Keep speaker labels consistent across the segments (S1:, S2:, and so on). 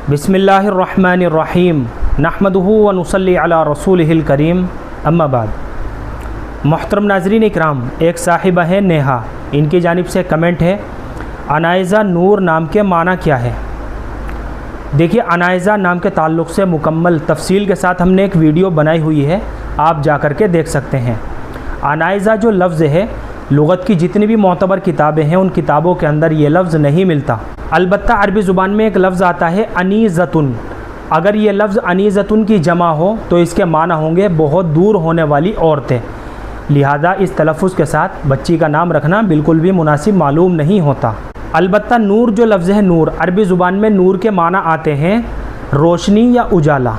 S1: बिस्मिल्लाहिर्रहमानिर्रहीम नहमदुहु व नुसल्ली अला रसूलिहिल करीम अम्मा बाद। मोहतरम नाज़रीन इकराम, एक साहिबा है नेहा, इनकी जानिब से कमेंट है, अनाइज़ा नूर नाम के माना क्या है। देखिए, अनाइज़ा नाम के ताल्लुक़ से मुकम्मल तफसील के साथ हमने एक वीडियो बनाई हुई है, आप जा कर के देख सकते हैं। अनाइज़ा जो लफ्ज़ है, लुग़त की जितनी भी मोतबर किताबें हैं उन किताबों के अंदर ये लफ्ज़ नहीं मिलता। अलबत्ता अरबी ज़ुबान में एक लफ्ज़ आता है अनीज़तुन। अगर ये लफ्ज़ अनीज़तुन की जमा हो तो इसके माना होंगे बहुत दूर होने वाली औरतें। लिहाजा इस तलफ़ुज़ के साथ बच्ची का नाम रखना बिल्कुल भी मुनासिब मालूम नहीं होता। अलबत्ता नूर जो लफ्ज़ है, नूर अरबी ज़ुबान में नूर के माना आते हैं रोशनी या उजाला।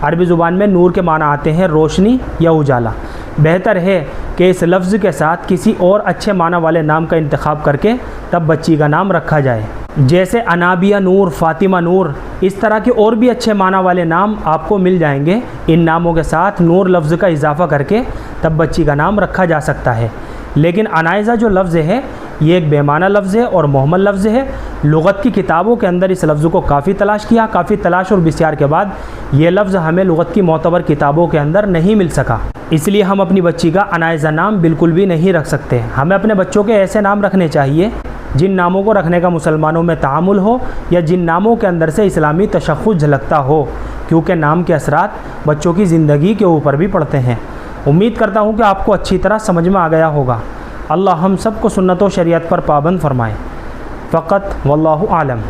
S1: अरबी ज़ुबान में नूर के माना आते हैं रोशनी या उजाला। बेहतर है कि इस लफ्ज़ के साथ किसी और अच्छे माना वाले नाम का इंतखाब करके तब बच्ची का नाम रखा जाए। जैसे अनाबिया नूर, फ़ातिमा नूर, इस तरह के और भी अच्छे माना वाले नाम आपको मिल जाएंगे। इन नामों के साथ नूर लफ्ज़ का इजाफ़ा करके तब बच्ची का नाम रखा जा सकता है। लेकिन अनाइज़ा जो लफ्ज़ है ये एक बेमाना लफ्ज़ है और मोहम्मल लफ्ज़ है। लुग़त की किताबों के अंदर इस लफ्ज़ को काफ़ी तलाश किया, काफ़ी तलाश और बिस्यार के बाद ये लफ्ज़ हमें लुग़त की मोतबर किताबों के अंदर नहीं मिल सका। इसलिए हम अपनी बच्ची का अनाइज़ा नाम बिल्कुल भी नहीं रख सकते। हमें अपने बच्चों के ऐसे नाम रखने चाहिए जिन नामों को रखने का मुसलमानों में तामुल हो या जिन नामों के अंदर से इस्लामी तशख़्ख़ुस झलकता हो, क्योंकि नाम के असरात बच्चों की ज़िंदगी के ऊपर भी पड़ते हैं। उम्मीद करता हूँ कि आपको अच्छी तरह समझ में आ गया होगा। अल्लाह हम सबको सुन्नत व शरीयत पर पाबंद फरमाए। फ़क़त वल्लाहु आलम।